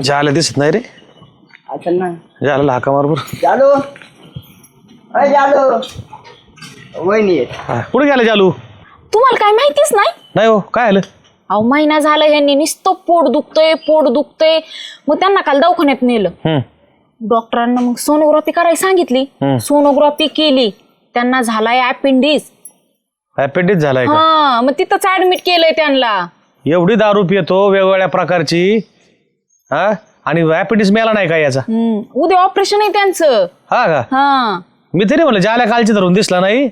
झालं दिसत नाही रे. आता नाही झालं हाका मारबर. चालू अय चालू वहिनी कुठे गेला जालू? तुम्हाला काय माहितीच नाही? नाही हो, काय आलं? अहो महिना झाला यांनी नुसतं पोट दुखतंय. मग त्यांना काल दवाखान्यात नेलं. डॉक्टरांना मग सोनोग्राफी करायला सांगितली. सोनोग्राफी केली, त्यांना झालाय अपेंडिस. अपेंडिस झालाय का? हा, मग तिथंच ऍडमिट केलंय त्यांना. एवढी दारू पितो वेगवेगळ्या प्रकारची, हा? आणि अपेंडिस मिळाला नाही का याचा? उद्या ऑपरेशन आहे त्यांचं. हा का? हा, मी तरी म्हणलं ज्याला कालची धरून दिसला नाही,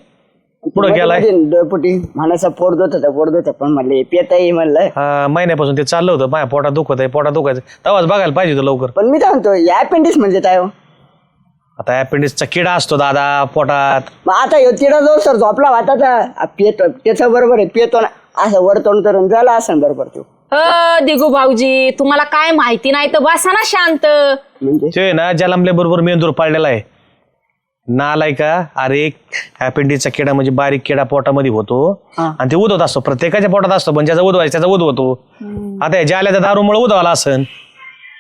पुढे गेलाय. डेपुटी म्हणायचा पोट होत पण म्हणले पेता येईल म्हणलं. हा, महिन्यापासून ते चाललं होतं, माझ्या पोटात दुखायचं तेव्हाच बघायला पाहिजे होतं लवकर. पण मी काय म्हणतो अपेंडिक्स म्हणजे काय हो? आता अपेंडिसचा किडा असतो दादा पोटात. मग आता ह्यो तिडा जो सर झोपला वाटाचा पेतो त्याचं बरोबर आहे, पेतो ना असं वरतोंड करून झाला असं बरोबर तो. दिगू भाऊजी, तुम्हाला काय माहिती नाही तर बसा ना शांत. म्हणजे ते ना जलमल्या बरोबर मेंदूर पाडलेला आहे. नालाय का? अरे अपेंडिसचा किडा म्हणजे बारीक किडा पोटामध्ये होतो आणि ते उदवत असतो, प्रत्येकाच्या पोटात असतो, पण ज्याचा उदवायचा त्याचा उदवतो. आता ज्याला दारूमुळे उदवाला असन.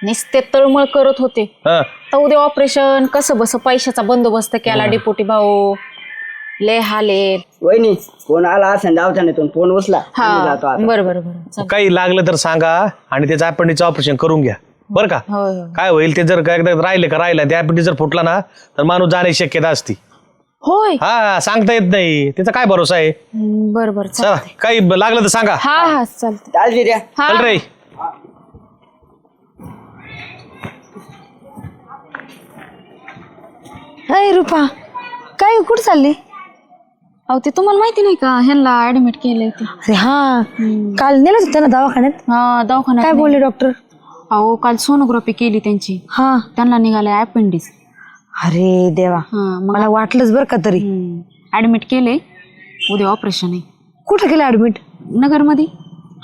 निस्ते तळमळ करत होते. तर उद्या ऑपरेशन कसं बस पैशाचा बंदोबस्त केला डेपुटी भाऊ. लय हाले. वहिनी फोन आला असं दवाखान्यातून फोन उचला. हा, बरोबर. काही लागलं तर सांगा आणि त्याचं अपेंडिसचं ऑपरेशन करून घ्या बरं का. काय होईल ते जर एकदा राहिलं ते अपेंडिस जर फुटला ना तर माणूस जाण्याची शक्यता असती. होय, हा, सांगता येत नाही, त्याचा काय भरोसा आहे. बरोबर. चला, काही लागलं तर सांगा. हा चालतं. चालते द्या. चल रे. अय रुपा, काय कुठं चालली? अहो ते तुम्हाला माहिती नाही का, ह्यांना ऍडमिट केलंय ते. अरे हा, काल नेलं होतं ना दवाखान्यात? हा, दवाखान्यात. काय बोलले डॉक्टर? अहो काल सोनोग्राफी केली त्यांची. हा, त्यांना निघालाय अपेंडिस. अरे देवा, मला वाटलंच बरं का. तरी ऍडमिट केले, उद्या ऑपरेशन आहे. कुठं केलं ऍडमिट? नगरमध्ये.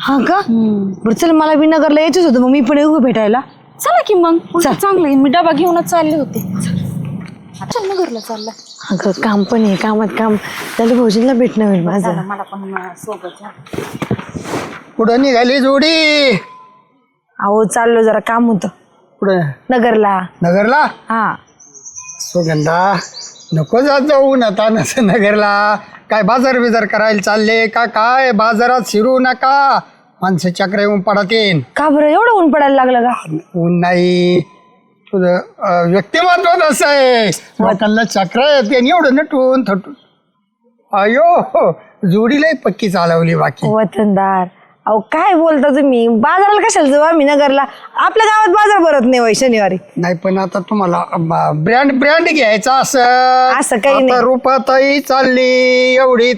हा का? बरं चल, मला बी नगरला यायचंच होतं, मग मी पण येऊ भेटायला. चला की मग, चांगलं आहे. मी डबा घेऊनच चालले होते. अच्छा, नगरला चालला. अगं काम पण आहे, कामात काम. त्याला भाऊजींना भेटणं होईल माझं. मला पण सोबत. कुठं निघाली जोडी? अहो चाललो, जरा काम होतं कुठं? नगरला. नगरला? हा. सुगंधा नको जात जाऊ आता नसं नगरला. काय बाजार बिजार करायला चालले का काय? बाजारात शिरू नका, माणसं चक्र येऊन पडत येईन. का बरं एवढं ऊन पडायला लागलं का? ऊन नाही, तुझं व्यक्तिमत्व असं आहे. लोकांना चक्र येते आणि एवढं नटून थटून. अयो, जोडीलाही पक्की चालवली बाकी. वतनदार, अहो काय बोलता तुम्ही? बाजाराला कशाला जाऊ आम्ही नगरला? आपल्या गावात बाजार भरत नाही वय शनिवारी. नाही पण आता तुम्हाला ब्रँड घ्यायचा असं काही नाही. रुपाताई चालली एवढी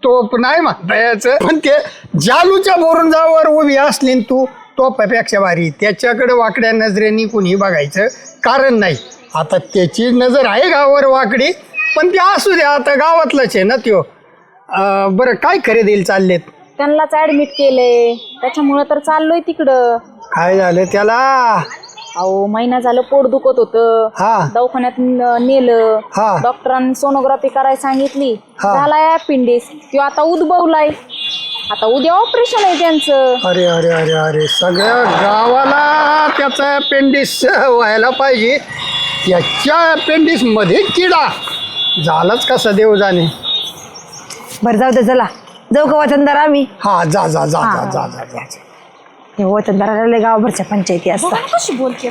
तोप नाही म्हणता यायचं, पण ते जालूच्या बोरुंजावर उभी असली न तू तोपापेक्षा भारी. त्याच्याकडे वाकड्या नजरेनी कुणी बघायचं कारण नाही. आता त्याची नजर आहे गावावर वाकडी, पण ते असू द्या, आता गावातलंच आहे ना त्यो. बरं काय खरेदीला चाललेत? त्यांनाच ऍडमिट केलंय, त्याच्यामुळे तर चाललोय तिकडं. काय झालं त्याला? अहो महिना झालं पोट दुखत होतं, दवाखान्यात नेलं. डॉक्टरांनी सोनोग्राफी करायला सांगितली, झालाय अपेंडिस. तो आता उद्भवलाय, आता उद्या ऑपरेशन आहे त्यांचं. अरे अरे अरे अरे, सगळ्या गावाला त्याचा अपेंडिस व्हायला पाहिजे. त्याच्या अपेंडिस मध्ये किडा झालाच कसा देव जाणे. बरं जाऊ दे, चला जाऊ का वतनदार आम्ही? हा, जा जा जा जा जा जा जा. हे वतनदाराला गावभरच्या पंचायती असतात. कशी बोलते?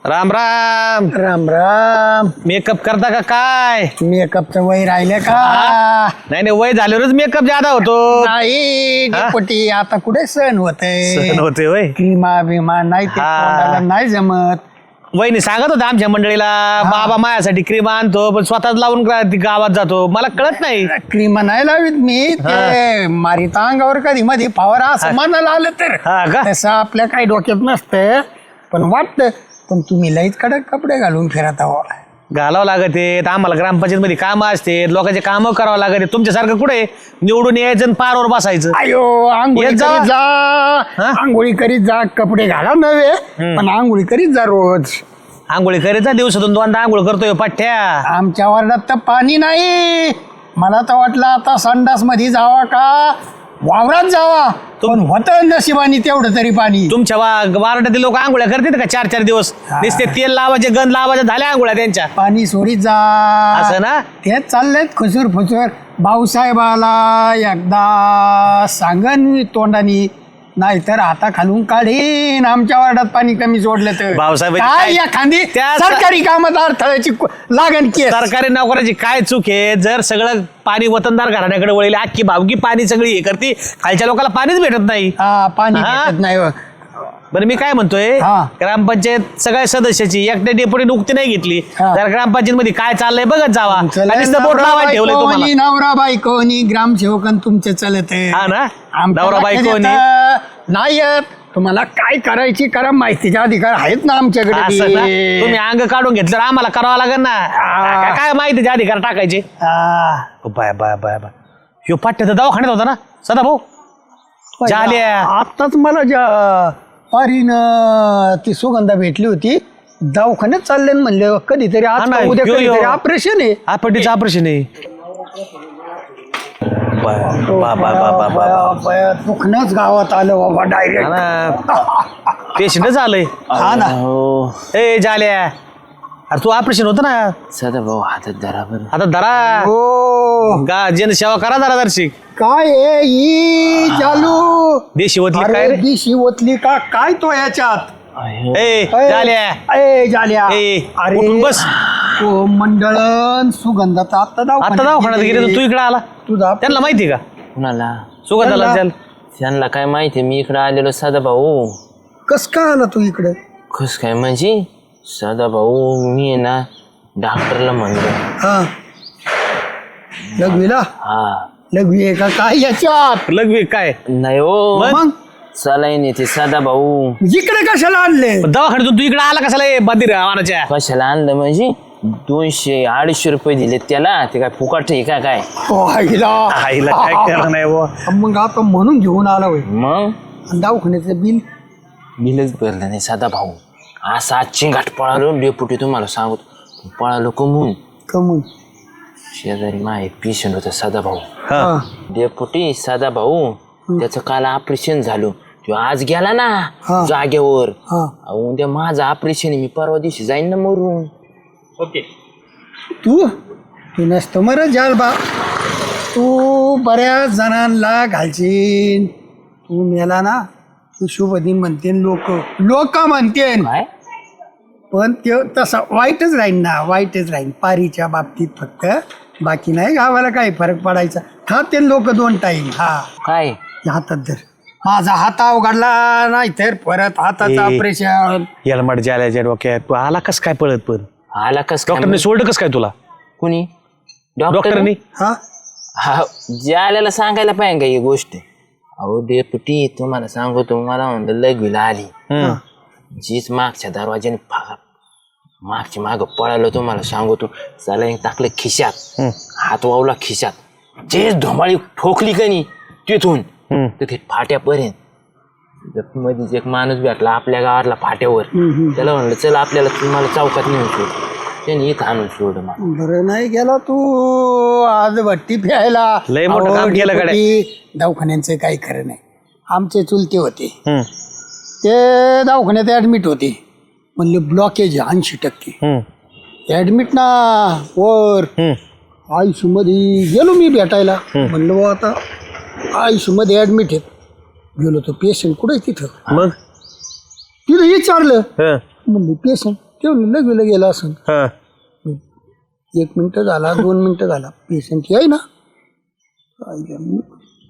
राम राम. राम राम. मेकअप करता का काय? मेकअपचं वय राहिलं का? नाही, वय झाल्यावरच मेकअप ज्यादा होतो. नाही डेपुटी, आता कुठे सण होते वय. क्रीमा बिमा नाही, ते तोंडाला नाही जमत. वहिनी सांगत होते आमच्या मंडळीला, बाबा माझ्यासाठी क्रीम आणतो पण स्वतःच लावून गावात जातो. मला कळत नाही. क्रीम नाही लावित मी, ते मारिता अंगावर कधी मध्ये फावरा असं मनाला आलं तर. तसं आपल्या काही डोक्यात नसतं, पण वाटतं. पण तुम्ही लईच कडक कपडे घालून फिरत आहोत. घालावं लागते, आम्हाला ग्रामपंचायत मध्ये कामं असते, लोकांचे कामं करावं लागते. तुमच्यासारखं कुठे निवडून यायचं पारावर बसायचं? अयो, आंघोळी करीत जा, आंघोळी करीत जा, कपडे घाला नव्हे पण आंघोळी करीत जा रोज. आंघोळी करीत जा, दिवसातून 2दा आंघोळ करतोय पठ्ठ्या. आमच्या वार्डात तर पाणी नाही. मला तर वाटलं आता संडास मध्ये जावा का वावरात जावा पण होतं नशिबानी तेवढं तरी पाणी. तुमच्या वारड्यातील लोक आंघोळ्या करतात का 4-4 दिवस नुसते तेल लावायचे गंध लावायचे झाल्या आंघोळ्या त्यांच्या पाणी सोडीत जा असं ना. तेच चाललेत खुसूर फुसूर. भाऊसाहेबाला एकदा सांगन मी तोंडानी नाहीतर आता खालून काढीन आमच्या वार्डात पाणी कमी सोडलं तर. भाऊसाहेब काय एखादी सरकारी कामात अडथळ्याची लागण की सरकारी नोकराची काय चूक आहे. जर सगळं पाणी वतनदार घराण्याकडे वळले अख्खी भावकी पाणी सगळी हे करते खालच्या लोकांना पाणीच भेटत नाही. पाणी हा? भेटत नाही हो. बरं मी काय म्हणतोय हा. ग्रामपंचायत सगळ्या सदस्याची एकट्या डेपुटी नुकती नाही घेतली हा. तर ग्रामपंचायत मध्ये काय चाललंय बघत जावा. बोट लावायला ठेवलंय तुम्हाला. नवरा बायकोनी ग्रामसेवकन तुमचे चलत आहे. हा ना आमच्या नवरा बायको लक्षात नाही येत. तुम्हाला काय करायची करा माहितीचे अधिकार आहेत ना आमच्याकडे असं ना? बी. तुम्ही अंग काढून घेतलं आम्हाला करावं लागेल ना. काय माहितीचे अधिकार टाकायचे. बाय बाय बाय बाय ह्यो पाट्या तर दवाखान्यात होता ना सदा भाऊ. झाल्या आताच मला पारीन ती सुगंधा भेटली होती दवाखान्यात चालले म्हणले कधीतरी आज हा ना, का उद्या यो, यो. कधीतरी ऑपरेशन आहे. आपटीचं ऑपरेशन आहे. दुखणंच गावात आलं बाबा डायरेक्ट. पेशंटच आलंय. हा ना. ए झाल्या अरे तू ऑपरेशन होतं ना सदा भाऊ हातात धरा बरं. आता धरा हो जनसेवा करा जरा दर्शिक. काय आहे ही चालू देशी होतली काय अरे रे दिशी ओतली का काय तो याच्यात ए झाल्या ए झाल्या ए, उठून बस. तो मंडळन सुगंधाचा आता आता दवाखान्यात गेले तू इकडे आला तुझा त्यांना माहिती का कुणाला? सुगंधाला त्याला त्यांना काय माहिती मी इकडे आलेलो सदा भाऊ. कस काय आला तू इकडे खुश काय म्हणजे सदा भाऊ मी आहे ना डॉक्टरला म्हणलो. हा लघवीला हा लघवी आहे का काय याच्यात लघवी काय नाही हो मग चालाय नाही ते सदा भाऊ. इकडे कशाला आणले दवाखान्यातून तू इकडे आला कशाला बधीर आवानाच्या. कशाला आणलं म्हणजे 200-250 रुपये दिले त्याला. ते काय फुकट आहे का काय? आईला काय करणार नाही बुवा. मग आता म्हणून घेऊन आला होय मग आणि दवाखान्याचं बिल बिलच भरलं नाही सदा भाऊ. असा चिंगाट पळालो डेपुटी तुम्हाला सांगतो पळालो कमून. कमून शेजारी माय पेशंट होतं सदा भाऊ. हा. डेपुटी सदा भाऊ त्याचं काल ऑपरेशन झालं. तो आज गेला ना जागेवर. उद्या माझं ऑपरेशन मी परवा दिवशी जाईन ना मरून. तू नसतं मरत जाल बा. तू बऱ्याच जणांना घालशील. तू मेला ना तू शुभ दिन म्हणते लोक म्हणते काय पण ते तसा वाईटच राहीन ना वाईटच राहीन पारीच्या बाबतीत फक्त. बाकी नाही गावाला काही फरक पडायचा. खाते लोक 2 टाईम. हा काय हातात धर माझा हात अवघडला नाही तर परत हाताचं ऑपरेशन. हेल्मेट जाल्याच्या डोक्यात तू आला कस काय पळत पण आला कस काय? डॉक्टरने सोडलं कस काय तुला कुणी डॉक्टरनी हा हा ज्याला सांगायला पाहिजे का ही गोष्ट. अहो डेपुटी तुम्हाला सांगतो मला म्हणलं लघवीला आली जीच मागच्या दरवाज्याने मागची माग पळालो तुम्हाला सांगतो. चला टाकलं खिशात हात वावला खिशात जेच धुमाळी ठोकली का नाही तिथून तर ते फाट्यापर्यंत मध्येच एक माणूस भेटला आपल्या गावातला फाट्यावर. त्याला म्हणलं चला आपल्याला तुम्हाला चौकात नेऊन सोड. त्यांनी इथं आणून सोड. बरं नाही गेला तू आज भट्टी प्यायला. लय मोठं काम केलं गड्या. दवाखान्यांचं काही खरं नाही. आमचे चुलते होते ते दवाखान्यात ऍडमिट होते. म्हणले ब्लॉकेज 80%. ऍडमिट ना वर आयसीयू मध्ये गेलो मी भेटायला. म्हणलं आता आयसीयू मध्ये ऍडमिट आहेत. गेलो तो पेशंट कुठे तिथं मग तिथं विचारलं म्हणलं पेशंट ते लगेला गेला असं. 1 मिनिट झाला 2 मिनिटं झाला पेशंट याय ना.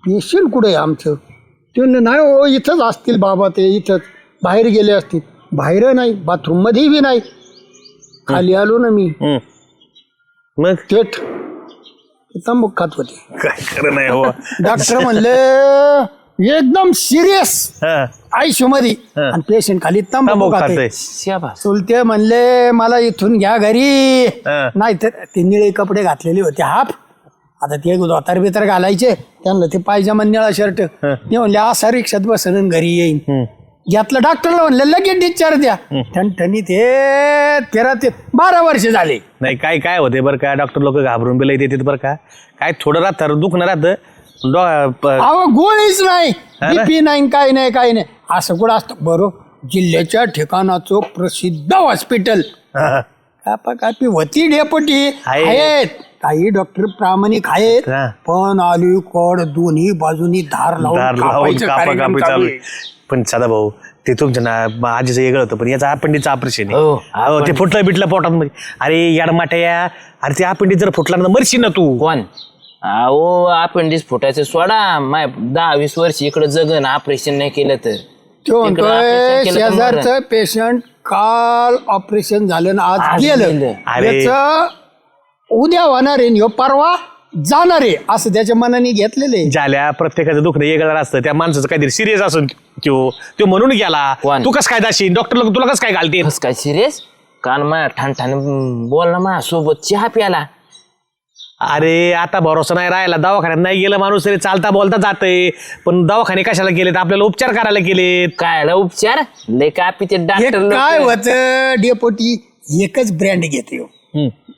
पेशंट कुठे आहे आमचं ते नाही हो इथंच असतील बाबा ते इथंच बाहेर गेले असतील. बाहेर नाही बाथरूम मध्ये बी नाही. खाली आलो ना मी मग थेट तंबाखू खात होते. काय खरं नाही हो. डॉक्टर म्हणले एकदम सिरियस आयसीयू मध्ये आणि पेशंट खाली तंबाखू खाते. चुलते म्हणले मला इथून घ्या घरी. नाहीतर ते निळे कपडे घातलेले होते हाफ. आता ते धोतर बितर घालायचे त्यांना ते पायजामा निळा शर्ट. ते म्हणले असा रिक्षात बसन घरी येईन. घेतलं डॉक्टरला म्हणलं लगेच डिस्चार्ज द्या. ठणठणी ते 13 ते 12 वर्ष झाले. नाही काय काय होते बरं का डॉक्टर लोक घाबरून बिला देतात बरं का. काय थोडं राहतं दुखणं राहतं अहो गोळीच नाही BP नाही, काही नाही, काही नाही. असं कुठं असतं बरोबर. जिल्ह्याच्या ठिकाणाचं प्रसिद्ध हॉस्पिटल कापी होती डेपुटी आहेत, काही डॉक्टर प्रामाणिक आहेत, पण अलीकड दोन्ही बाजूनी धार लावून कापायचं कार्यक्रम चालू आहे. पण सदा भाऊ ते तुमच्या ना आजीचं वेगळं होतं, पण याचं अपेंडिकचं ऑपरेशन आहे. ते फुटलं बिटलं पोटात मध्ये. अरे याडमाट्या, अरे ते अपेंडिक जर फुटला ना मरशी ना तू. कोण? अहो अपेंडिक्स फुटायचं सोडा, माय 10-20 वर्ष इकडे जगन ऑपरेशन नाही केलं तर. तो म्हणतोय शेजारचं पेशंट काल ऑपरेशन झालं ना आज गेलं, याचं उद्या होणार आहे, परवा जाणार आहे, असं त्याच्या मनाने घेतलेले. झाल्या प्रत्येकाचं दुखणं वेगळं असतं. त्या माणसाचं काहीतरी सिरियस असून तो म्हणून गेला. तू कसं काय जाशील डॉक्टर लोक तुला कसं काय घालते? काय सिरियस? काल माझ्या ठाण बोल ना माझ्या सोबत चहा प्याला. अरे आता भरोसा नाही राहिला. दवाखान्यात नाही गेलं माणूस तरी चालता बोलता जातंय, पण दवाखाने कशाला गेलेत? आपल्याला उपचार करायला गेलेत. काय उपचार लय कापी ते डॉक्टर काय होत डेपोटी, एकच ब्रँड घेते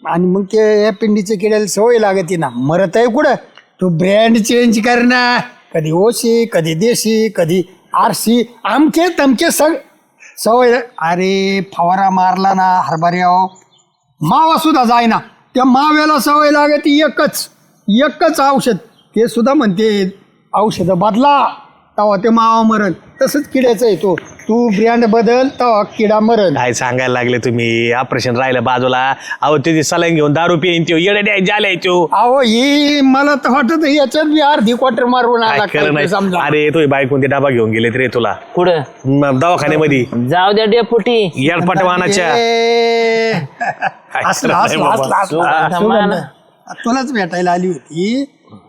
आणि मग ते अपेंडिकच्या किड्याला सवय लागते ना, मरत आहे कुठं, तो ब्रँड चेंज कर ना. कधी ओशी, कधी देशी, कधी RC, आमके तमके सवय. अरे फवारा मारला ना हरभऱ्यावर, मावा सुद्धा जाय ना, त्या माव्याला सवय लागते एकच औषध. ते सुद्धा म्हणते औषध बदला तेव्हा ते मावा मरण. तसंच किड्याचं आहे तो, तू ब्रँड बदल तेव्हा किडा मरण. काय सांगायला लागले तुम्ही? ऑपरेशन राहिलं बाजूला. अहो ते सलाईन घेऊन दारू पिईन त्यो येडे झाले तो. अहो ही मला तर वाटत याच्यात बी अर्धी क्वार्टर मारून आला खरं नाही. समजा. अरे तो बायकोन ते डबा घेऊन गेलेत रे तुला कुठं दवाखान्यामध्ये. जाऊ द्या डेपुटी, येडपाट वाहनाच्या. तुलाच भेटायला आली होती.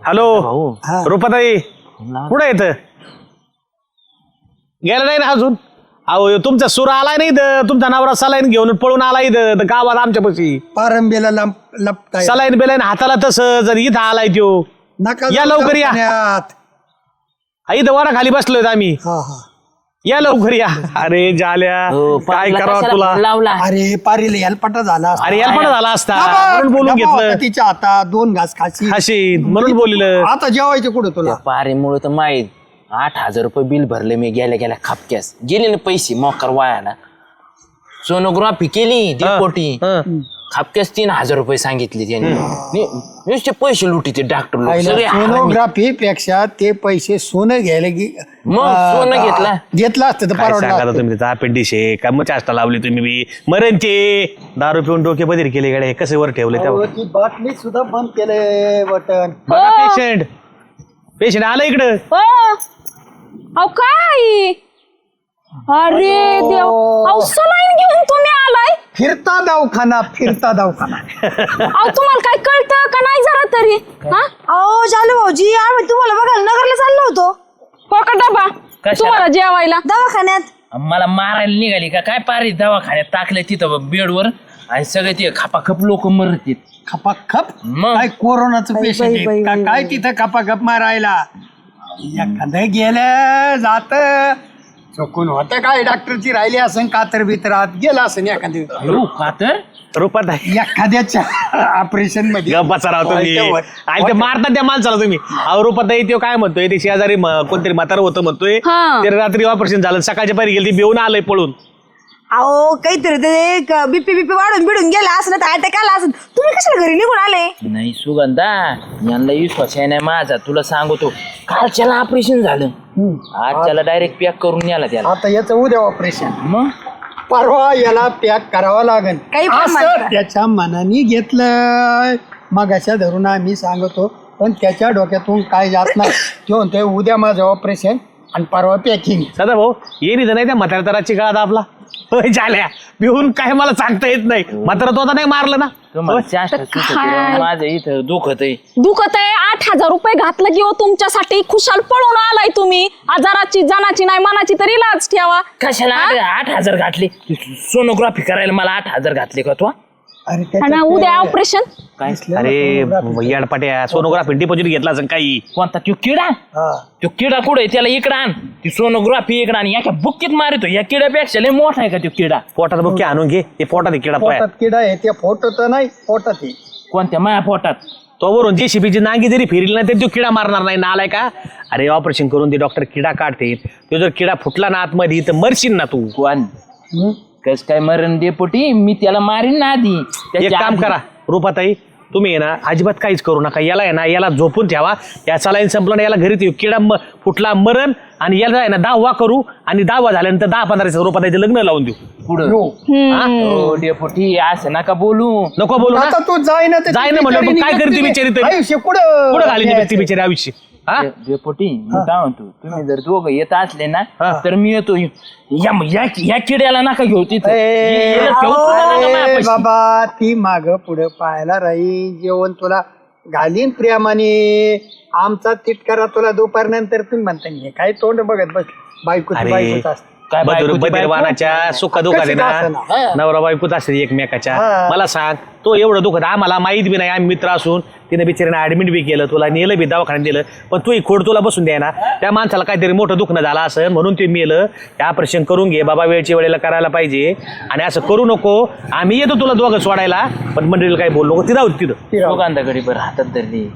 हॅलो रुपाताई, कुठं येत? गेला नाही ना अजून? अहो तुमचा सूर आलाय नाही इथं, तुमचा नवरा सलाईन घेऊन पळून आला इथं गावात आमच्या पशी. पारंबीला लपताय सलाईन बेलाईन हाताला तसं जर इथं आलाय त्यो. या लवकर या. इथं वडा खाली बसलोय आम्ही. या लवकर या. अरे जाल्या काय करावं तुला? लावला. अरे पारीला यालपाटा झाला. अरे यालपाटा झाला असता म्हणून बोलून घेतलं. तिच्या हातात 2 घास खाशी अशी म्हणून बोललं. आता जेवायचे कुठं तुला? पारीमुळे तर माहीत 8,000 रुपये बिल भरले मी गेल्या खापक्यास. गेले ना पैसे मोकर वायाला. सोनोग्राफी केली डेपोटी, खापक्यास 3,000 रुपये सांगितले त्यांनी. नुसते पैसे लुटी ते डॉक्टर लोक सगळे. सोनोग्राफी पेक्षा ते पैसे सोनं घ्यायला मग सोनं घेतलं असतं तर परवडलं. तुम्ही अपेंडिक्स आहे का? मग चाष्टा लावली तुम्ही बी. मरण ते दारू पिऊन डोके बदर केले गाड्या. कसे वर ठेवले तेव्हा? ती बाटली सुद्धा बंद केले बटन. पेशंट आलं इकडं. अहो काय? अरे देव, अहो सलाईन घेऊन तुम्ही आलाय? फिरता दवाखाना. अहो तुम्हाला काय कळतं का नाही जरा तरी? अहो चालू भाऊजी, आम्ही तुम्हाला बघायला नगरला चाललो होतो. हो का डबा तुम्हाला जेवायला? दवाखान्यात. मला मारायला निघाली का काय? पारी दवाखान्यात टाकले तिथं बेडवर आणि सगळे ते खपाखप लोक मरतील. खपाखप? मग काय कोरोनाचं पेशंट आहे काय तिथं खपाखप मारायला? एखादं गेलं जात चुकून होत काय, डॉक्टरची राहिली असं कातर बितरात गेला असं एखाद्या कातर रुपात आहे एखाद्याच्या ऑपरेशन मध्ये. गप्पाचा राव तुम्ही. आणि ते मारतात त्या माणसाला तुम्ही. अहो रुपात आहे तो काय म्हणतोय, ते शेजारी कोणतरी म्हातारं होतं म्हणतोय. ते रात्री ऑपरेशन झालं, सकाळच्या पारी गेली, ती बेऊन आलंय पळून. अहो काहीतरी ते बीपी वाढून बिडून गेला असं ना, अटॅक आला असं. तुम्ही कशाला घरी निघून आले? नाही सुगंधा, यांना विश्वास आहे नाही माझा. तुला सांगतो, कालच्याला ऑपरेशन झालं, आजच्याला डायरेक्ट पॅक करून न्याला त्याला. आता याचं उद्या ऑपरेशन, मग परवा याला पॅक करावं लागेल असं त्याच्या मनाने घेतलंय. मगाच्या धरून आम्ही सांगतो, पण त्याच्या डोक्यातून काय जात नाही. तो म्हणतोय उद्या माझं ऑपरेशन आणि परवा पॅकिंग. सदा भाऊ येईल नाही त्या म्हातारतराची काळात आपला झाल्या भिवून काय मला सांगता येत नाही. म्हातारा तो आता नाही मारलं ना. माझं इथं दुखत आहे. 8,000 रुपये घातलं की हो तुमच्यासाठी. खुशाल पळून आलाय तुम्ही. आजाराची जनाची नाही मनाची तरी लाज ठेवा. कशाला 8,000 घातले? सोनोग्राफी करायला मला 8,000 घातले का तू? आणि उद्या ऑपरेशन. अरे येडपाट्या, सोनोग्राफी डिपॉझिट घेतला असं काही. कोणता तो किडा? तो किडा कुठे? त्याला इकडं आण. ती सोनोग्राफी इकडं आणि याच्या बुक्कीत मारितो. या किड्यापेक्षा लय मोठा आहे का तो किडा? पोटात बुक्की आणून घे. ते पोटात किडा किडा आहे. ते फोटो तर नाही पोटात. कोणत्या माया पोटात? तो वरून जेसीबीची नांगी जरी फिरली ना तरी तो किडा मारणार नाही नालाय का. अरे ऑपरेशन करून ते डॉक्टर किडा काढते. तो जर किडा फुटला ना आतमध्ये तर मरशील ना तू. कोण कस काय मरण डेपुटी, मी त्याला मारीन ना आधी. एक त्याच्या काम आधी- करा रुपाताई, तुम्ही आहे ना अजिबात काहीच करू नका. याला आहे ना याला झोपून ठेवा. या सलाईन संपलं ना याला घरी ठेवू. किडा फुटला मरण आणि याला आहे ना 10 करू आणि 10 झाल्यानंतर 10-15 रुपयाचं लग्न लावून देऊ. पुढं हो डेपुटी असं नका बोलू. नको बोलू ना. आता तू जाय ना, तर जाय ती ना म्हणलं, बिचारी मग काय निघत करते नाही. बिचारी तरी? आयुष्य कुठं कुठं घाली ती बिचारी आयुष्य. हा डेपुटी मी काय म्हणतो, तुम्ही जर दोघं येत असले ना हा. तर मी येतो. या किड्याला नका घेऊ तिथं. ए, याला ठेवू सुद्धा नका ए, माझ्यापाशी. बाबा ती माग पुढे पाहायला राही. जेवण तुला घालीन प्रेमाने. आमचा तिटकारा तुला दुपारनंतर तुम्ही म्हणता हे काय तोंड बघत बस. बायकोची अरे, बायकोच असते. काय बायकोची बदिरवानाच्या सुखदुखात आहे कशी का ना असेना? नवरा बायकोच असते एकमेकाच्या. हा. मला सांग तो एवढं दुखत आम्हाला माहित बी नाही. आम्ही मित्र असून तिने बिचारीने ऍडमिट बी केलं, तुला नेलं बी दवाखान्यात दिलं, पण तू खोड तुला बसून द्याय ना. त्या माणसाला काहीतरी मोठं दुखणं झालं असं म्हणून ते मेलं. हे ऑपरेशन करून घे बाबा, वेळच्या वेळेला करायला पाहिजे. आणि असं करू नको. आम्ही येतो तुला दोघं सोडायला, पण मंडळीला काही बोलू नको. तिथं तिथं सुगंधाकडे बरं हातात धरली.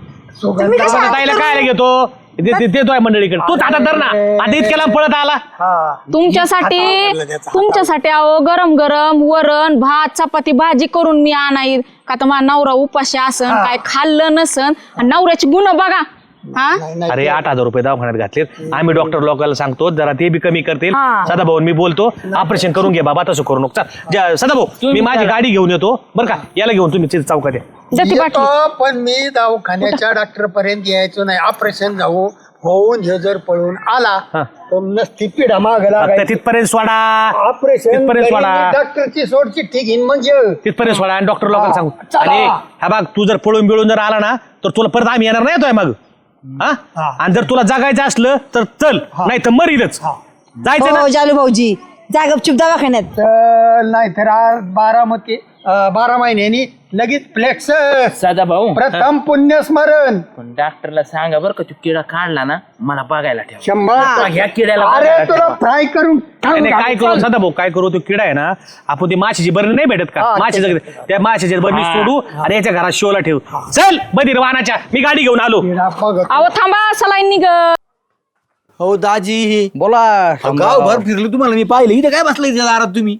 ताईला काय घेतो देतोय मंडळीकडे. तूच हातात धर ना. आता इतक्या लांब पळत आला. तुमच्यासाठी अहो गरम गरम वरण भात चपाती भाजी करून मी आणाई का तर माझा नवरा उपाशी असन, काय खाल्लं नसन. आणि नवऱ्याची गुण बघा. हा अरे 8,000 रुपये दवाखान्यात घातलेत. आम्ही डॉक्टर लोकांना सांगतो जरा ते बी कमी करतील. हा. सदाभाऊ मी बोलतो ऑपरेशन करून घे बाबा, तसं करू नको. सदाभाऊ मी माझी गाडी घेऊन येतो बरं का. याला घेऊन तुम्ही चौकात या. जती पाटील येतो, पण मी दवाखान्याच्या डॉक्टर पर्यंत यायचो नाही. ऑपरेशन जाऊ होऊन हे जर पळून आला हा. तर नसती पिढा माग फक्त लागायची. तिथपर्यंत सोडा. ऑपरेशन तिथपर्यंत सोडा. डॉक्टरची सोडची ठीक आहे म्हणजे तिथपर्यंत सोडा आणि डॉक्टर लोकांना सांगू. चला. आणि हा बघ तू जर पळून बिळून जर आला ना तर तुला परत आम्ही येणार नाही. येतोय मग हा. आणि जर तुला जगायचं असलं तर चल, नाही तर मरीलच. जायचं ना. हो जालू भाऊजी जा गपचूप दवाखान्यात. तर नाही तर आज 12 महिन्यांनी लगेच फ्लेक्स साधा भाऊ प्रथम पुण्यस्मरण पण डॉक्टरला सांगा बरं का, तू किडा काढला ना मला बघायला ठेव. 100. ह्या किड्याला अरे बघायला तुला ठेवा. फ्राय करून नाही, नाही, काय करू सदाभाऊ काय करू. तो किडा आहे ना आपण ती माशीची बरणी नाही भेटत का, हा, माशीचं त्या माशीच्या बरणी सोडू आणि याच्या घरात शोला ठेवू. चल बधीर वाहनाच्या, मी गाडी घेऊन आलो. बघ अहो थांबा सलाईन निघ. हो दाजी बोला. गावभर फिरलो तुम्हाला मी पाहिलं. इथे काय बसलं इथे दारात तुम्ही?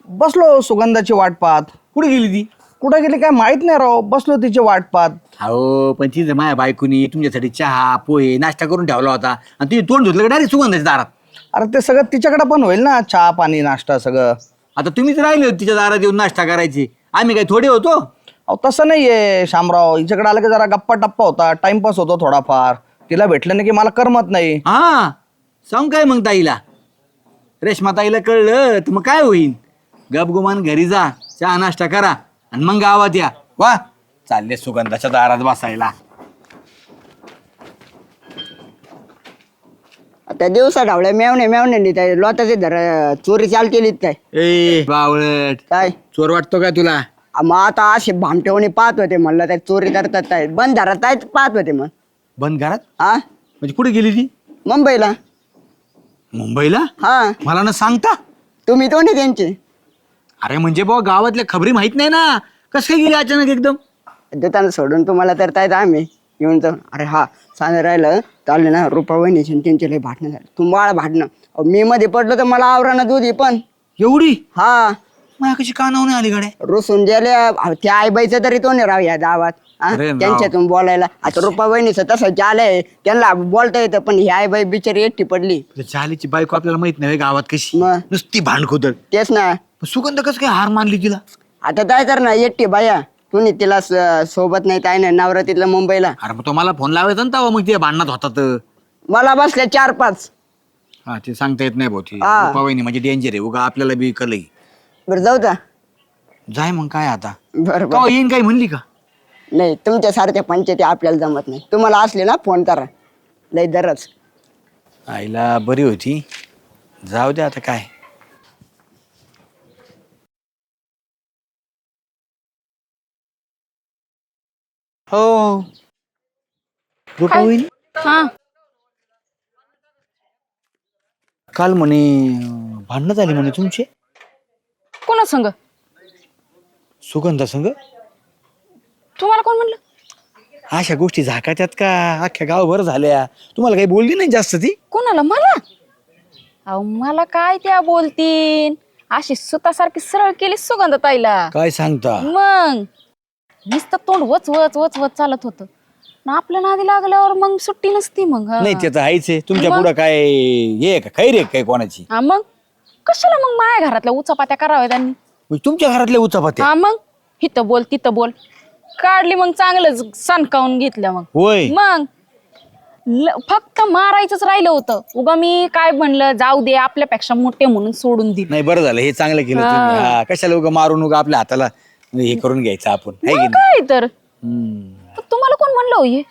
बसलो सुगंधाची वाट पाहत. कुठे गेली ती? कुठं गेली काय माहित नाही राव. बसलो तिची वाट पाहत. हो पण तिथे माझ्या बायकोनी तुमच्यासाठी चहा पोहे नाश्ता करून ठेवला होता आणि तिथे तोंड धुतलं डायरेक्ट सुगंधाच्या दारात. अरे ते सगळं तिच्याकडे पण होईल ना, चहा पाणी नाश्ता सगळं. आता तुम्हीच राहिले होते तिच्या दारात येऊन नाश्ता करायचे, आम्ही काय थोडे होतो? अहो तसं नाहीये शामराव. हिच्याकडे आलं की जरा गप्पा टप्पा होता, टाइमपास होतो थोडाफार. तिला भेटलं नाही की मला करमत नाही. हा सांग काय मग ताईला, रेश्मा ताईला कळलं तर मग काय होईल? गपगुमान घरी जा, चहा नाश्ता करा आणि मग गावात या. वा चालले सुगंधाच्या दारात बसायला. त्या दिवसा ढावल्या मेवणे त्या लोटाचे धर चोरी चाल केली काय ए बावळट, काय चोर वाटतो काय तुला? मग आता असे भामटेवणी पाहत होते म्हणलं त्या चोरी करतात काय बंद धरत आहेत पाहत होते मग. बंद घरात हा म्हणजे कुठे गेली ती? मुंबईला. मुंबईला? हा मला ना सांगता. तुम्ही तो नाही त्यांचे अरे म्हणजे बाबा गावातल्या खबरी माहित नाही ना, कस काय गेली अचानक एकदम? देताना सोडून तुम्हाला तर तायत आम्ही येऊन जाऊन. अरे हा सांग राहिलं चाललं ना रुपा वहिनीचे त्यांचे लय भाटणं झालं. तुम्हाला भाटणं मी मध्ये पडलं तर मला आवरानं दूध पण एवढी हा माझ्या कशी कानावर नाही आली गाड्या? रुसून गेल्या त्या आईबाईचं तरी तो नाही राव या गावात. हा? अरे नाव. त्यांच्यातून बोलायला आता रुपा वहिनीचं तसं आलंय त्यांना बोलता येतं पण ही आईबाई बिचारी एकटी पडली. चालीची बायको आपल्याला माहित नाही गावात कशी, मग? नुसती भांडखोदर. तेच ना. सुगंध कस काय हार मानली तिला? आता काय कर ना एकटी बाया तुम्ही तिला सोबत नाही काय नाही नवरा तिथलं मुंबईला. अरे मग तो मला फोन लावायचा ना तेव्हा, मग ते भांडणात होतात. मला बसल्या 4-5. हा ते सांगता येत नाही भाऊ. ती हा. रुपाबाईनी म्हणजे डेंजर आहे उगा आपल्याला बी कलई. बरं जाऊ द्या. जाय मग काय आता बरं का येईन काही म्हणली का? नाही तुमच्यासारख्या पंचायती आपल्याला जमत नाही. तुम्हाला असले ना फोन करा लय दरच. आईला बरी होती, जाऊ दे आता काय. हो रुपाबाईनी हा काल म्हणे भांडणं झाली म्हणे तुमचे कोणा संग? सुगंधा संग. तुम्हाला कोण म्हणलं? अशा गोष्टी झाकाच्यात का अख्ख्या गावभर झाल्या. तुम्हाला काही बोलली नाही जास्त ती? कोणाला? मला? अहो मला काय त्या बोलतीन, अशी सुतासारखी सरळ केली सुगंधताईला. काय सांगता? मग नुसतं तोंड वच वच वच वच चालत होतं ना, आपल्या नादी लागल्यावर मग सुट्टी नसती. मग नाही त्याचं आहेच आहे. तुमच्या मग? पुढं काय हे का खैर आहे काय कोणाची? हा मग कशाला मग माझ्या घरातल्या उचापात्या कराव्या त्यांनी? म्हणजे तुमच्या घरातले उचापात्या? हा मग इथं बोल तिथं बोल काढली, मग चांगलंच सणकावून घेतलं. मग होय. मग फक्त मारायचंच राहिलं होतं. उगा मी काय म्हणलं, जाऊ दे आपल्यापेक्षा मोठे म्हणून सोडून दिलं. नाही बरं झालं, हे चांगलं केलं तुम्ही. हा, कशाला उगा मारून उगा आपल्या हाताला हे करून घ्यायचं आपण, है की मग नाही? काय तर हम्म. तुम्हाला कोण म्हणलं हो हे?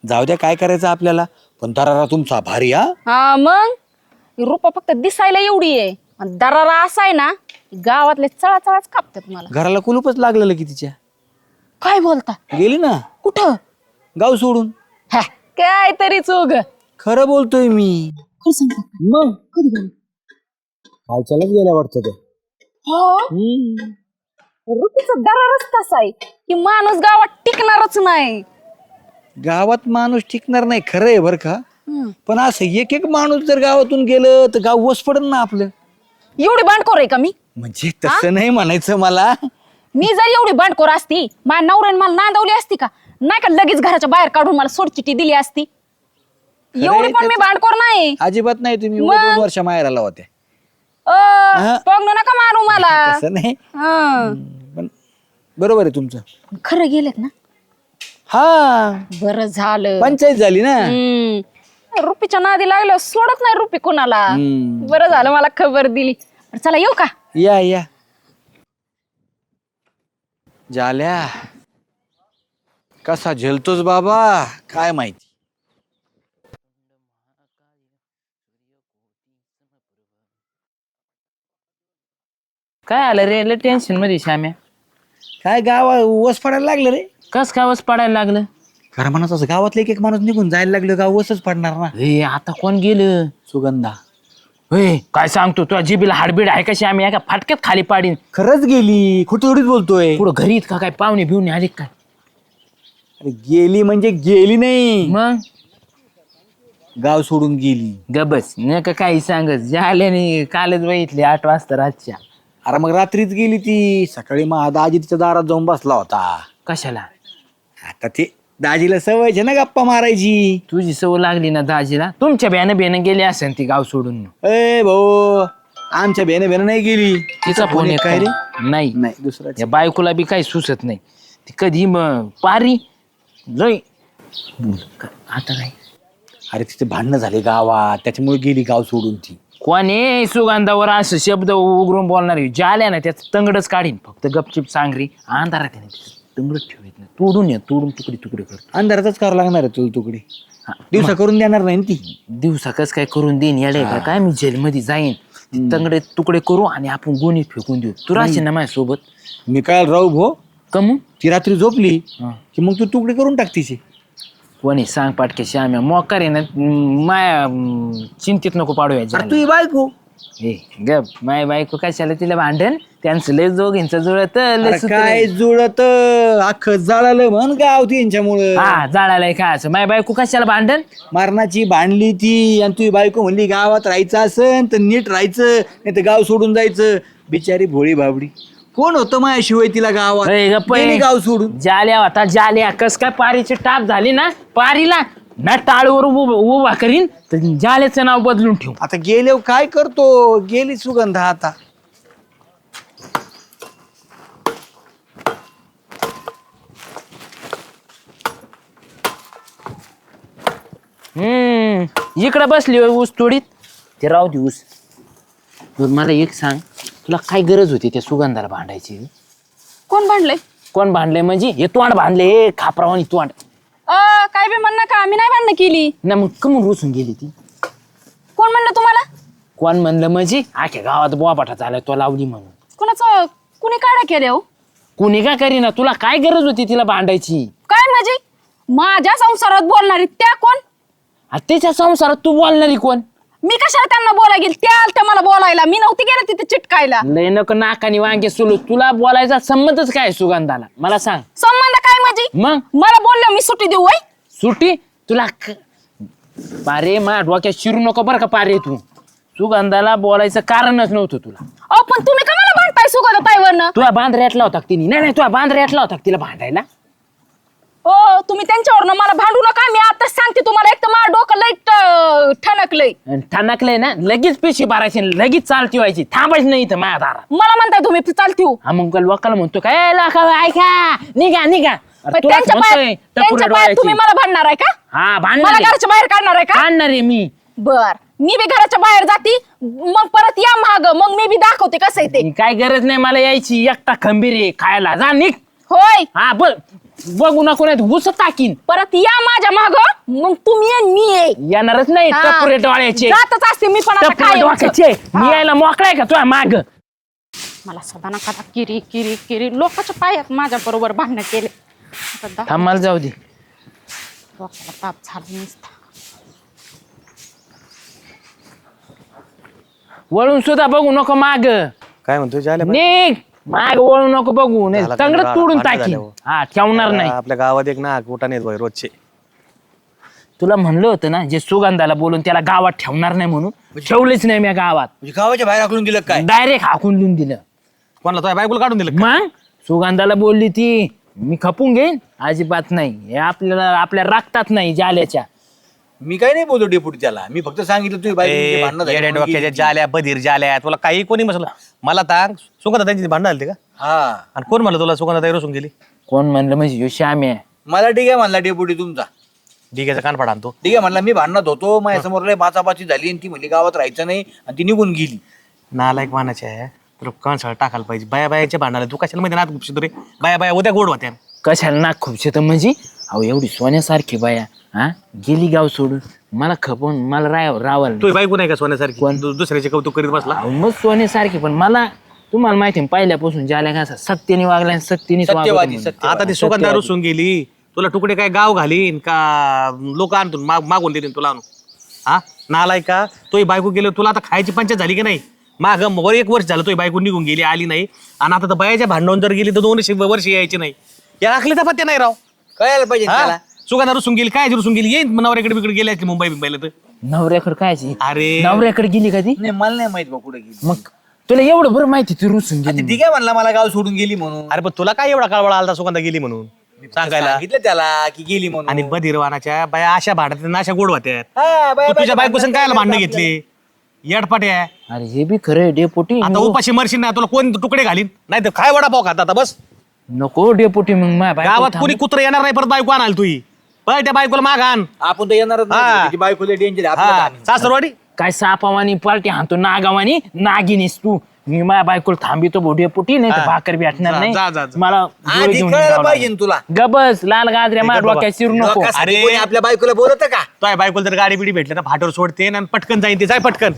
जाऊ द्या, काय करायचं आपल्याला. पण दरारा तुमचा भारी. हा हा मग रूपा फक्त दिसायला एवढी आहे, आणि दरारा असा आहे ना, गावातले चळाचळाच कापतात मला. घराला कुलूपच लागलेलं की तिच्या. काय बोलता? गेली ना कुठं? गाव सोडून. हा, काय तरी चोग. खरं बोलतोय मी. मग कधी गेलं? कालच्यालाच गेल्या वाटतं ते. रुपीचा दरारच तसा आहे की माणूस गावात टिकणारच नाही. गावात माणूस टिकणार नाही, खरं आहे बरं का. पण असं एक एक माणूस जर गावातून गेलं तर गाव वस पडन ना आपलं. एवढी बांडखोर आहे का मी? म्हणजे तसं नाही म्हणायचं मला. मी जर एवढी बांडखोर असती, माझ्या नवऱ्याने मला नांदवली असती का? नाही का लगेच घराच्या बाहेर काढून मला सोडचिठी दिली असती? एवढी पण मी बांडखोर नाही. अजिबात नाही. तुम्ही मग? 2 वर्ष माहेराला होत्या. पगन नका मारू मला. तसं नाही. हा. पण बरोबर आहे तुमचं. खरं गेलेत ना? हा, बरं झालं. पंचायत झाली ना. रुपीच्या नादी लागलं सोडत नाही रुपी कुणाला. हम्म. बरं झालं मला खबर दिली. बरं, चला येऊ का? या या झाल्या. कसा झेलतोस बाबा काय माहिती. काय आलं रे, लय टेन्शन मध्ये श्याम्या. काय गावा वस पडायला लागलं रे. कस काय वस पडायला लागलं? खरं म्हणत असं गावातलं एक एक माणूस निघून जायला लागलं, गाव वसच पडणार ना. हे आता कोण गेलं? सुगंधा. होय, काय सांगतो, तुझ्या जिबीला हाडबीड आहे का श्याम्या? एका फाटक्यात खाली पाडीन. खरंच गेली, खोटं थोडीच बोलतोय. पुढं घरी का काय पाहुणे बिवणे आले काय? अरे गेली म्हणजे गेली नाही, मग गाव सोडून गेली. गबस नका काही सांगत. झाल्याने कालच बघितले 8 वाजता रातच्या. अरे मग रात्रीच गेली ती. सकाळी मग दाजी तिच्या दारात जाऊन बसला होता. कशाला? आता ते दाजीला सवय आहे ना गप्पा मारायची. तुझी सवय लागली ना दाजीला. तुमच्या बेनं गेली असेल ती गाव सोडून. ए भाऊ, आमच्या बेन नाही गेली. तिचा फोन आहे काय रे? नाही नाही दुसरा. या बायकोला बी काही सुचत नाही. ती कधी मग पारी लय आता काय. अरे तिथे भांडणं झाले गावात, त्याच्यामुळे गेली गाव सोडून ती. कोणी सुगंधावर असं शब्द उघडून बोलणार ज्याल्या ना त्याचं तंगडच काढीन. फक्त गपचिप सांगरी अंधारात तंगडच ठेवत नाही. तोडून तोडून तुकडे तुकडे करतो. अंधारातच करावं लागणार आहे तुला तुकडे. दिवसा करून देणार नाही ती. दिवसा कस काय करून देईन येडे का काय? मी जेलमध्ये जाईन, तंगडे तुकडे करू आणि आपण गोणीत फेकून देऊ. तू राहशील ना माझ्यासोबत? मी काय राहू भो. कमू ती रात्री झोपली की मग तू तुकडे करून टाक तिचे. कोणी सांग पाटके श्याम्या मोकार आहे ना, माया चिंतेत नको पाडू याच्या. तू बायको ए गप, माय बायको कशाला तिला भांडण? त्यांचं लय जोगींचं जुळत काय जुळत अख्खं जळालं म्हण गाव त्यांच्यामुळं. हा जाळालाय काय असं? माय बायको कशाला भांडण? मरणाची भांडली ती आणि तुझी बायको म्हणली गावात राहायचं असन तर नीट राहायचं, नाही तर गाव सोडून जायचं. बिचारी भोळी भाबडी. कोण होतं माझ्याशिवाय तिला गावात? गेली गाव सोडून. जाल्या होता जाल्या. कस काय पारीची टाप झाली ना, पारीला ना टाळूवर उभा करीन तर जाल्याचं नाव बदलून ठेवू. आता गेले काय करतो? गेली सुगंधा आता. इकडं बसली होय ऊस तोडीत. ते राहू दे ऊस. मला एक सांग, तुला काय गरज होती त्या सुगंधाला भांडायची? कोण भांडलंय? कोण भांडलंय म्हणजे? हे तोंड भांडले खापरावानी तोंड. काय बी म्हण का, आम्ही नाही भांडणं केली. ना मग कमून रुसून गेली ती? कोण म्हणलं तुम्हाला? कोण म्हणलं म्हणजे? आख्या गावात बोबाटा झालाय तो लावली म्हणून. कोणाचं? कुणी काढा केले हो? कुणी का करीना? तुला काय गरज होती तिला भांडायची? काय म्हणजे? माझ्या संसारात बोलणारी त्या कोण? त्याच्या संसारात तू बोलणारी कोण? मी कशाला त्यांना बोलायला गेली? त्या मला बोलायला. मी नव्हती गेले तिथे चिटकायला. लय नको नाकानी वांगे सुलू. तुला बोलायचा संबंधच काय सुगंधाला? मला सांग. संबंध काय म्हणजे मग मला बोललं मी सुट्टी देऊ वय सुट्टी तुला पारे मा डोक्यात शिरू नको बरं का पारे तू सुगंधाला बोलायचं कारणच नव्हतं तुला. अहो पण तुम्ही का मला भांडताय सुगंधा ताईवरनं? तुला बांधऱ्यातला होता का तिने? नाही तुला बांधऱ्यातला होता का तिला भांडायला? ओ तुम्ही त्यांच्यावरनं मला भांडू नका. मी आताच सांगते तुम्हाला, एक तर माझं डोकं लई ठणकलंय. आणि ठणकलंय ना लगेच पिशी भरायची लगेच चालती व्हायची, थांबायची नाही इथं माझ्या दारात. मला म्हणताय तुम्ही चालती हो. हा मग लोकांना म्हणतो काय लाका ऐका निघा निघा. अरे पण तुलाच त्यांच्या म्हणतोय, पायात टपुऱ्या त्यांच्या पायात तुम्ही डोळ्याची. मला भांडणार आहे का? हा मला भांडणार आहे. घराच्या बाहेर काढणार आहे का? भांडणार आहे मी. बर मी बी घराच्या बाहेर जाती, मग परत या महाग, मग मी बी दाखवते कसं आहे ते. काय गरज नाही मला यायची, एकटा खंबीर आहे खायला. जा निघ. होय हा बघू नको नाही घुस टाकीन. परत या माझ्या माग, मग तुम्ही आणि मी आहे. येणारच नाही हा. टपुरे डोळ्याचे जातच असते मी पण आता टपुरे काय डोक्याचे. मी यायला मोकळाय का तुझ्या माग? मला सदा नका किरी किरी किरी लोकांच्या पायात माझ्या बरोबर भांडण केले. आता थांब मला जाऊ दे. डोक्याला ताप झाला नुसता. वळून सुद्धा बघू नको माग. काय म्हणतोय जायला निघ माग वळू नको बघू नाही झाला तंगड का? तोडून भांडण टाकी. झालं. हा ठेवणार नाही. आपल्या गावात एक ना कुठा नेत भाई रोजचे. तुला म्हणलं होतं ना जे सुगंधाला बोलून त्याला गावात ठेवणार नाही म्हणून, ठेवलेच नाही मी गावात. म्हणजे गावाच्या बाहेर आखलून दिलं काय? डायरेक्ट हाकून देऊन दिलं. कोणाला तुझ्या बायकोला काढून दिलं का? मग सुगंधाला बोलली ती मी खपून घेईन, अजिबात नाही. हे आपल्या राखतात नाही जाल्याच्या. मी काय नाही बोलतो डेपुटी त्याला, मी फक्त सांगितलं तुझी ए, येड्या डोक्याच्या जाल्या बधीर जाल्या तुला काही कोणी म्हटलं मला सांग. सुगंधा त्यांची भांडण आली का? हा आणि कोण म्हणलं तुला सुगंधा ताई रोसून गेली? कोण म्हणलं म्हणजे ह्यो श्याम आहे. मला ठीक आहे म्हणला डेपुटी तुमचा. डिग्याचा कान फाडा आणतो. ठीक आहे म्हणला, मी भांडणात होतो माझ्या समोर लय बाचाबाची झाली आणि ती म्हणली गावात राहायचं नाही आणि ती निघून गेली. नालायक मानाचे आहे तर कानसाळ टाकायला पाहिजे. बाया बायाच्या भांडणाला तू कशाला मध्ये नात गुपशी रे? बाया बाया उद्या गोड होत्या. कशाला नाक खूपशे तर म्हणजे अहो एवढी सोन्यासारखी बाया हा गेली गाव सोडून मला खपून मला रावाल. तू बायको नाही का सोन्यासारखी? दुसऱ्याचे कौतुक करीत बसला. मग सोन्यासारखी पण मला तुम्हाला माहिती आहे पहिल्यापासून ज्याला का सत्याने वागला आणि सत्यनीच सत्यवादी वागला. सत्यवादी. आता ती सुगंधा रुसून गेली. तुला तुकडे काय गाव घालीन का लोक आणतून मागून देतील तुला आणून? हा नालाय का? तोही बायको गेलो तुला आता खायची पंचायत झाली की नाही? माग वर 1 वर्ष झालं तोही बायको निघून गेली आली नाही, आणि आता तर बायाच्या भांडण जर गेली तर 2 वर्ष यायची नाही. या राखलीचा पत्ते नाही राव. कळायला पाहिजे हा? त्याला. सुगंधा रुसून गेली काय रुसून गेली? येईन नवऱ्याकडे बिकडे गेले असते मुंबई बिंबईला तर. नवऱ्याकडे कायची अरे नवऱ्याकडे गेली का ती? नाही मला नाही माहित बा कुठे गेली. मग तुला एवढं बरं माहिती ती रुसून गेली. ठीक आहे म्हणला मला गाव सोडून गेली म्हणून. अरे पण तुला काय एवढा काळवळा आलता सुगंधा गेली म्हणून सांगायला? सांगितलं त्याला की गेली म्हणून. आणि बधीरवानाच्या बाया अशा भांडतात अशा गोड होत्यात. हा, बाया- तू तुझ्या बाया- बायकोसन काय भांडणं घेतली? येडपाट्या. अरे हे बी खरं डेपोटी. आता उपाशी मरशील ना तुला कोण तुकडे घालीन? नाही तर काय वडापाव खाता आता बस. नको डेपोटी मग माझ्या बायको गावात थांब. कोणी कुत्र येणार नाही परत बायको आणाल तुही. पण त्या बायकोला माग आण. आपण तर येणारच हा. नाही. त्याची बायको लय डेंजर आहे. आपल्याला हा, हानी. सासरवाडी. काय सापावानी पार्टी हाणतो नागावानी नागिनीस तू. मी माझ्या बायकोला थांबितो भो डेपोटी नाही तर हा. भाकर भेटणार जा, नाही जा, जा, जा. मला आधी डोळे घेऊन कळायला जावं पाहिजे लागेल. ना तुला. गबस लाल गाजऱ्या माझ्या बाबा. डोक्यात शिरू नको. लोकांसाठी अरे. कोणी आपल्या बायकोला बोलत का? तुझ्या बायकोला जर गाडी बिडी भेटली ना फाटवर सोडते आणि पटकन जाईन ते. जाय पटकन.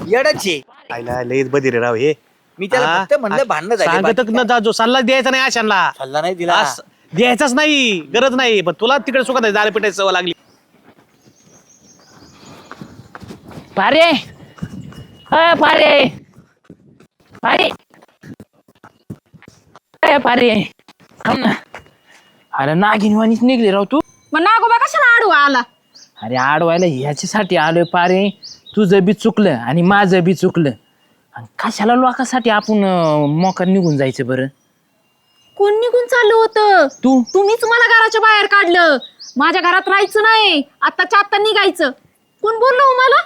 येडाचे. आयला लयच बधीर राव हे. मी त्याला हा? फक्त म्हणलं भांडणं झाली. सांगतच बाकी न जा, जो सल्ला द्यायचा नाही आशांना. सल्ला नाही दिला. द्यायचाच नाही, गरज नाही. पण तुला तिकडे सुखात दारे पिटायची सवय लागली. पारे पारे पारे पारे थांब ना. अरे नागिनवानीच निघले राव तू. मग नागोबा कशाला आडवा आला? अरे आडवायला ह्याच्यासाठी आलोय पारे. तुझं बी चुकलं आणि माझं बी चुकलं. आणि कशाला लोकांसाठी आपण मोकार निघून जायचं बरं? कोण निघून चाललं होतं? तू तुम्हीच मला घराच्या बाहेर काढलं. माझ्या घरात राहायचं नाही, आत्ताच्या आत्ता निघायचं. कोण बोललो हो मला?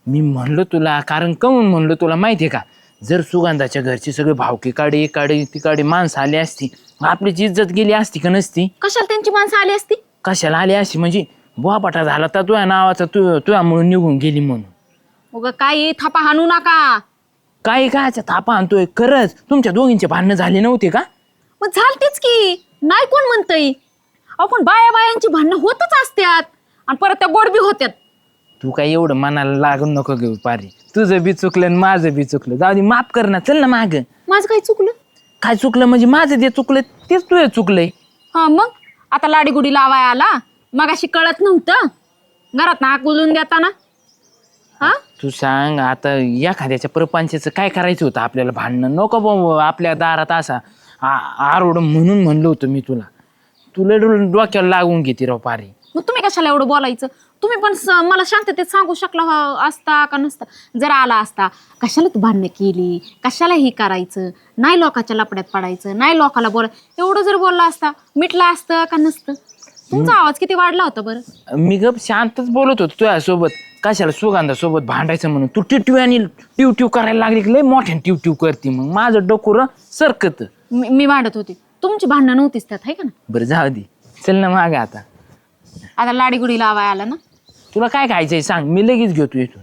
मी म्हणलो तुला, कारण कमून म्हणलो तुला माहितीये का? जर सुगंधाच्या घरची सगळे भावकी काढे काढे तिकाडे माणसं आली असती, आपलीची इज्जत गेली असती का नसती? कशाला त्यांची माणसं आली असती? कशाला आली असती म्हणजे बोबाटा झाला तर तुझ्या नावाचा तुझ्या म्हणून निघून गेली म्हणून. उगा काय थापा हाणू नका. काही कायच्या थापा आणतोय? खरंच तुमच्या दोघींचे भांडणं झाले नव्हते का? मग झालतेच की, नाही कोण म्हणतंय? आपण बाया बायांची भांडणं होतच असतात आणि परत त्या गोड बी होत्यात. तू काय एवढं मनाला लागून नको घेऊ पारे. तुझं बी चुकलं आणि माझं बी चुकलं. जाऊ दे माफ कर ना, चल ना माग. माझं काय चुकलं? काय चुकलं म्हणजे माझं जे चुकलं तेच तुझं चुकलंय. हा मग आता लाडीगुडी लावाय आला. मगाशी कळत नव्हतं घरात ना बोलून देताना? हा तू सांग आता एखाद्याच्या प्रपंचाचं काय करायचं होतं आपल्याला? भांडणं नको बाबा आपल्या दारात असा आरोड म्हणून म्हणलं होतं मी तुला. तुला डोक्याला लागून घेते राव पारी. मग तुम्ही कशाला एवढं बोलायचं? तुम्ही पण मला शांततेत सांगू शकला असता का नसता? जर आला असता, कशाला तू भांडणं केली, कशाला हे करायचं, नाही लोकांच्या लपड्यात पडायचं, नाही लोकाला एवढं जर बोलला असता, मिटला असतं का नसतं? तुमचा आवाज किती वाढला होता बरं? मी गप शांतच बोलत होतो तुझ्यासोबत. कशाला सुगंधासोबत भांडायचं म्हणून तू टिटू आणि टिव करायला लागली की लय मोठ्याने टिव करते. मग माझं डोकुर सरकत. मी भांडत होती, तुमची भांडणं नव्हतीच त्यात, आहे का ना? बरं जाऊ दे, चल ना मागे आता. आता लाडीगुडी लावाय आला ना. तुला काय खायचंय सांग, मी लगेच घेतो इथून.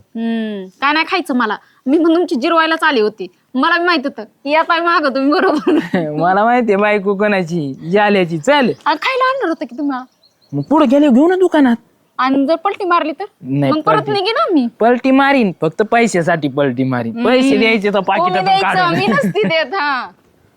काय नाही खायचं मला, मी पण तुमची जिरवायलाच आली होती. मला माहित होतं या पाय माग तुम्ही बरोबर. मला माहितीये बायको कोणाची, जाल्याची. चल खायला आणणार होतं की तुम्हाला, मग पुढे गेले घेऊ ना दुकानात. आणि जर पलटी मारली तर नाही, मग परत पलटी. निघे ना मी. पलटी मारीन, फक्त पैशासाठी पलटी मारीन. पैसे द्यायचे तर कोणी पाकिटातून द्यायचं? काढून. मी नसती देत. हा